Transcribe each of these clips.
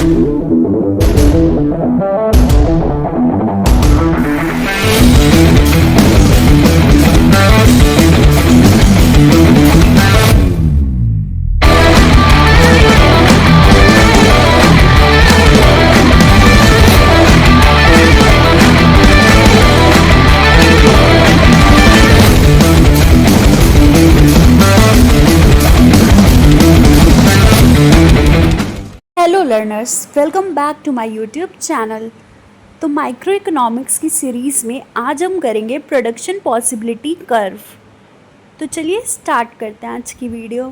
Hello learners, welcome back to my YouTube channel. तो micro economics की series में आज हम करेंगे प्रोडक्शन पॉसिबिलिटी कर्व। तो चलिए स्टार्ट करते हैं आज की video.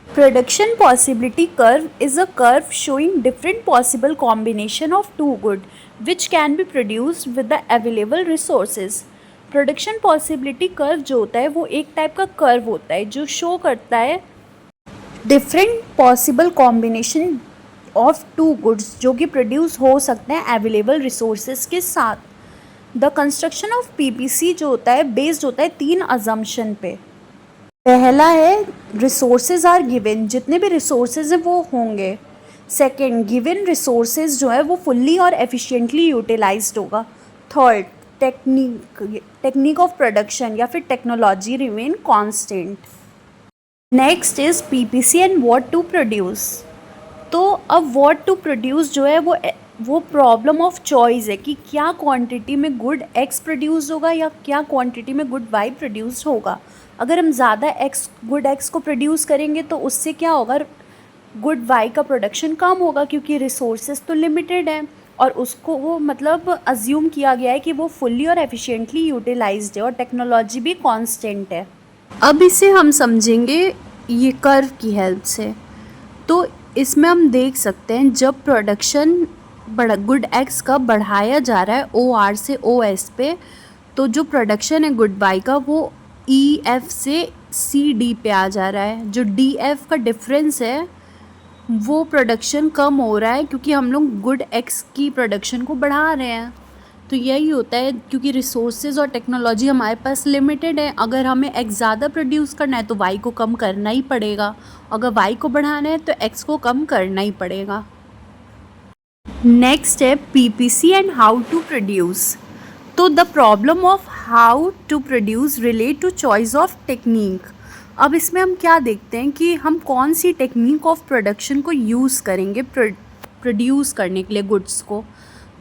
Production possibility curve is a curve showing different possible combination of two good which can be produced with the available resources. Production possibility curve जो होता है वो एक टाइप का कर्व होता है जो शो करता है different possible combination of two goods जो कि प्रोड्यूस हो सकते हैं अवेलेबल रिसोर्सेज के साथ। द कंस्ट्रक्शन ऑफ पीपीसी जो होता है बेस्ड होता है 3 अजम्पशन पे। पहला है रिसोर्सेज आर गिवन, जितने भी रिसोर्सेज हैं वो होंगे। सेकंड, गिवन रिसोर्सेज जो है वो फुल्ली और एफिशिएंटली यूटिलाइज्ड होगा। थर्ड, टेक्निक ऑफ प्रोडक्शन या फिर technology remain constant. Next is PPC and what to produce. तो अब व्हाट टू प्रोड्यूस जो है वो प्रॉब्लम ऑफ चॉइस है कि क्या क्वांटिटी में गुड एक्स प्रोड्यूस होगा या क्या क्वांटिटी में गुड वाई प्रोड्यूस होगा। अगर हम ज़्यादा गुड एक्स को प्रोड्यूस करेंगे तो उससे क्या होगा, गुड वाई का प्रोडक्शन कम होगा क्योंकि रिसोर्सेज तो लिमिटेड है और उसको वो मतलब अज्यूम किया गया है कि वो फुल्ली और एफिशिएंटली यूटिलाइज्ड है और टेक्नोलॉजी भी कांस्टेंट है। अब इसे हम समझेंगे ये कर्व की हेल्प से। तो इसमें हम देख सकते हैं जब प्रोडक्शन गुड एक्स का बढ़ाया जा रहा है ओ आर से ओ एस पे, तो जो प्रोडक्शन है गुड वाई का वो ई एफ से सी डी पे आ जा रहा है। जो डी एफ का डिफरेंस है वो प्रोडक्शन कम हो रहा है क्योंकि हम लोग गुड एक्स की प्रोडक्शन को बढ़ा रहे हैं। तो यही होता है क्योंकि रिसोर्सेज और टेक्नोलॉजी हमारे पास लिमिटेड है। अगर हमें एक्स ज़्यादा प्रोड्यूस करना है तो वाई को कम करना ही पड़ेगा, अगर वाई को बढ़ाना है तो एक्स को कम करना ही पड़ेगा। नेक्स्ट है PPC and how to produce. तो the problem of how to produce relate to choice of technique. अब इसमें हम क्या देखते हैं कि हम कौन सी टेक्निक ऑफ प्रोडक्शन को यूज़ करेंगे प्रोड्यूस करने के लिए गुड्स को।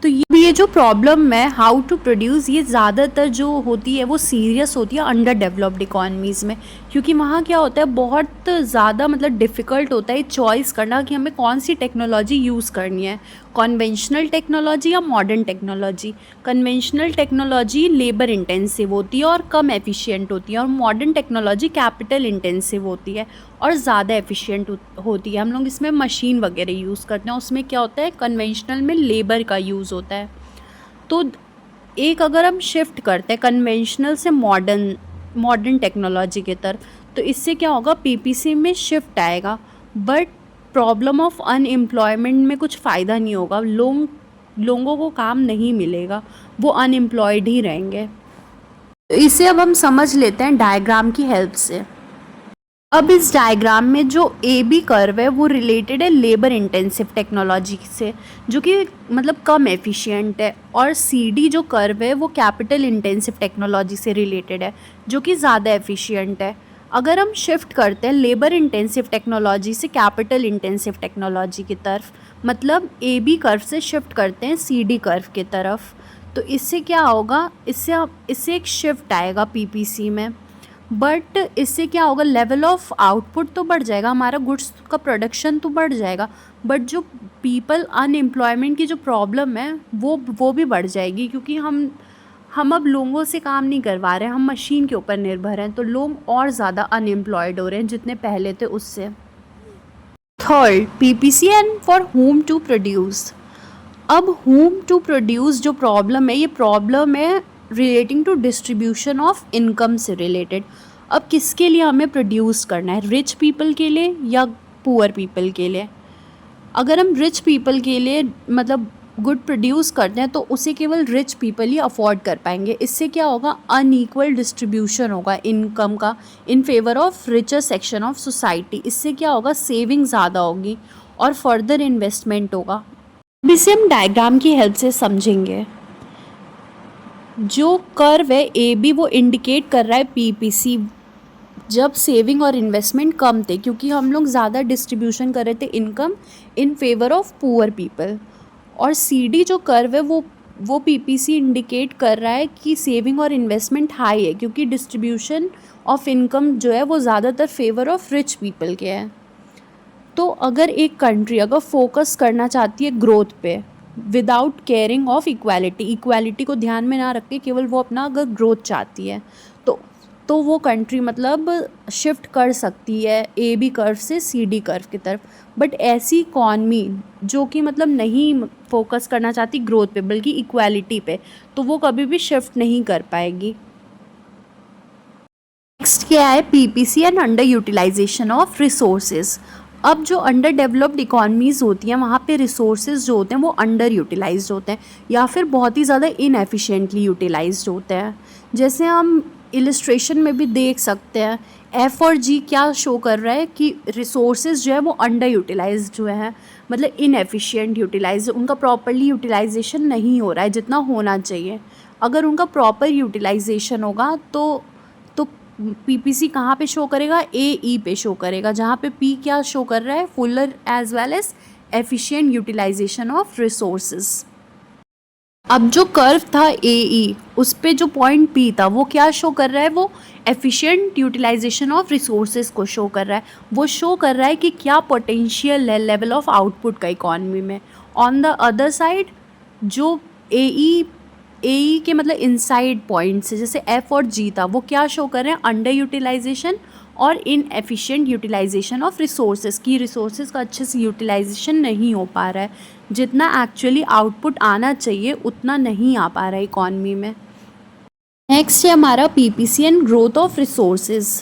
तो ये जो प्रॉब्लम है हाउ टू प्रोड्यूस, ये ज़्यादातर जो होती है वो सीरियस होती है अंडर डेवलप्ड इकॉनमीज़ में, क्योंकि वहाँ क्या होता है बहुत ज़्यादा मतलब डिफ़िकल्ट होता है चॉइस करना कि हमें कौन सी टेक्नोलॉजी यूज़ करनी है, कन्वेंशनल टेक्नोलॉजी या modern technology. Conventional technology labour intensive होती है और कम एफिशिएंट होती है, और मॉडर्न टेक्नोलॉजी कैपिटल इंटेंसिव होती है और ज़्यादा एफिशिएंट होती है। हम लोग इसमें मशीन वगैरह यूज़ करते हैं, उसमें क्या होता है कन्वेंशनल में लेबर का यूज़ होता है। तो एक अगर हम शिफ्ट करते हैं कन्वेंशनल से मॉडर्न टेक्नोलॉजी की तरफ, तो इससे क्या होगा पीपीसी में शिफ्ट आएगा, बट प्रॉब्लम ऑफ अनएम्प्लॉयमेंट में कुछ फ़ायदा नहीं होगा। लोगों को काम नहीं मिलेगा, वो अनएम्प्लॉयड ही रहेंगे। तो इसे अब हम समझ लेते हैं डायग्राम की हेल्प से। अब इस डायग्राम में जो ए बी कर्व है वो रिलेटेड है लेबर इंटेंसिव टेक्नोलॉजी से, जो कि मतलब कम एफिशिएंट है, और सी डी जो कर्व है वो कैपिटल इंटेंसिव टेक्नोलॉजी से रिलेटेड है जो कि ज़्यादा एफिशिएंट है। अगर हम शिफ्ट करते हैं लेबर इंटेंसिव टेक्नोलॉजी से कैपिटल इंटेंसिव टेक्नोलॉजी की तरफ, मतलब ए बी कर्व से शिफ्ट करते हैं सी डी कर्व की तरफ, तो इससे क्या होगा, इससे एक शिफ्ट आएगा पीपीसी में, बट इससे क्या होगा लेवल ऑफ आउटपुट तो बढ़ जाएगा, हमारा गुड्स का प्रोडक्शन तो बढ़ जाएगा, बट जो पीपल अनएम्प्लॉयमेंट की जो प्रॉब्लम है वो भी बढ़ जाएगी, क्योंकि हम अब लोगों से काम नहीं करवा रहे हैं, हम मशीन के ऊपर निर्भर हैं, तो लोग और ज़्यादा अनएम्प्लॉयड हो रहे हैं जितने पहले थे उससे। Third, PPC and for whom to produce. अब होम टू प्रोड्यूस जो प्रॉब्लम है, ये प्रॉब्लम है relating to distribution of income से रिलेटेड। अब किसके लिए हमें प्रोड्यूस करना है, रिच पीपल के लिए या पुअर पीपल के लिए। अगर हम रिच पीपल के लिए मतलब गुड प्रोड्यूस करते हैं तो उसे केवल रिच पीपल ही अफोर्ड कर पाएंगे। इससे क्या होगा, अनईक्वल डिस्ट्रीब्यूशन होगा इनकम का in favour of richer section of society. इससे क्या होगा, सेविंग ज़्यादा होगी और फर्दर इन्वेस्टमेंट होगा इसे हम डायग्राम की हेल्प से समझेंगे। जो कर्व है ए बी वो इंडिकेट कर रहा है पीपीसी, जब सेविंग और इन्वेस्टमेंट कम थे, क्योंकि हम लोग ज़्यादा डिस्ट्रीब्यूशन कर रहे थे income in favour of poor people. और सी डी जो कर्व है वो पीपीसी इंडिकेट कर रहा है कि सेविंग और इन्वेस्टमेंट हाई है, क्योंकि डिस्ट्रीब्यूशन ऑफ इनकम जो है वो ज़्यादातर फेवर ऑफ रिच पीपल के है। तो अगर एक कंट्री अगर फोकस करना चाहती है ग्रोथ पे विदाउट केयरिंग ऑफ इक्वालिटी को ध्यान में ना रख के केवल वो अपना अगर ग्रोथ चाहती है तो वो कंट्री मतलब शिफ्ट कर सकती है ए बी कर्व से सी डी कर्व की तरफ। बट ऐसी इकॉनमी जो कि मतलब नहीं फोकस करना चाहती ग्रोथ पे बल्कि इक्वालिटी पे, तो वो कभी भी शिफ्ट नहीं कर पाएगी। नेक्स्ट क्या है, PPC and under utilization of resources. अब जो अंडर डेवलप्ड इकॉनमीज़ होती हैं वहाँ पे रिसोर्सेज जो होते हैं वो अंडर यूटिलाइज्ड होते हैं या फिर बहुत ही ज़्यादा इनएफिशिएंटली यूटिलाइज्ड होते हैं। जैसे हम इलस्ट्रेशन में भी देख सकते हैं, एफ और जी क्या शो कर रहा है कि रिसोर्सेज जो है वो अंडर यूटिलाइज्ड जो है, मतलब इनएफिशिएंट यूटिलाइज, उनका प्रॉपरली यूटिलाइजेशन नहीं हो रहा है जितना होना चाहिए। अगर उनका प्रॉपर यूटिलाइजेशन होगा तो पीपीसी कहाँ पे शो करेगा, ए ई पे शो करेगा, जहाँ पे पी क्या शो कर रहा है, fuller as well as efficient utilization of resources. अब जो कर्व था ए ई उस पे जो पॉइंट पी था वो क्या शो कर रहा है, वो एफिशिएंट यूटिलाइजेशन ऑफ रिसोर्सेज को शो कर रहा है। वो शो कर रहा है कि क्या पोटेंशियल है लेवल ऑफ आउटपुट का इकॉनमी में। ऑन द अदर साइड जो ए ई के मतलब इनसाइड पॉइंट्स है जैसे एफ और जी था वो क्या शो कर रहे हैं, अंडर यूटिलाइजेशन और inefficient utilization of resources की रिसोर्सेज का अच्छे से यूटिलाइजेशन नहीं हो पा रहा है, जितना एक्चुअली आउटपुट आना चाहिए उतना नहीं आ पा रहा है इकॉनमी में। नेक्स्ट है हमारा PPC and growth of resources.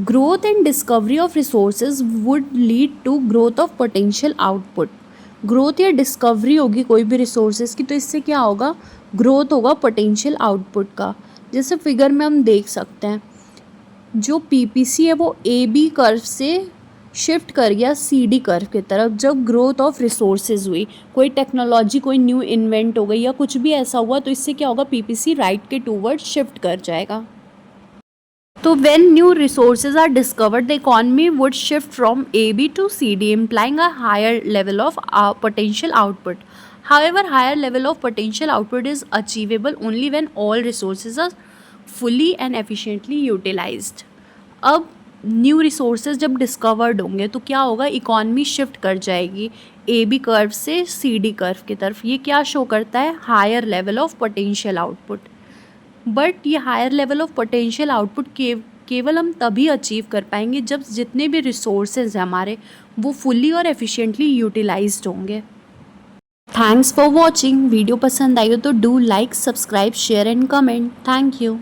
Growth and discovery of resources would lead to growth of potential output. Growth या डिस्कवरी होगी कोई भी रिसोर्सेज की तो इससे क्या होगा, ग्रोथ होगा पोटेंशियल आउटपुट का। जैसे फिगर में हम देख सकते हैं जो पीपीसी है वो ए बी कर्व से शिफ्ट कर गया सी डी कर्व की तरफ जब ग्रोथ ऑफ रिसोर्सेज हुई, कोई टेक्नोलॉजी कोई न्यू इन्वेंट हो गई या कुछ भी ऐसा हुआ तो इससे क्या होगा, पीपीसी राइट के टूवर्ड शिफ्ट कर जाएगा। तो when new resources are discovered, the economy would shift from AB to CD, implying a higher level of potential output. However, higher level of potential output is achievable only when all resources are fully and efficiently utilized. अब new resources जब discovered होंगे तो क्या होगा, economy shift कर जाएगी A B curve से C D curve की तरफ। ये क्या शो करता है, higher level of potential output. But ये higher level of potential output केवल हम तभी अचीव कर पाएंगे जब जितने भी रिसोर्सेज हैं हमारे वो फुल्ली और एफिशिएंटली यूटिलाइज्ड होंगे। Thanks for watching. वीडियो पसंद आई हो तो do like, subscribe, share and comment. Thank you.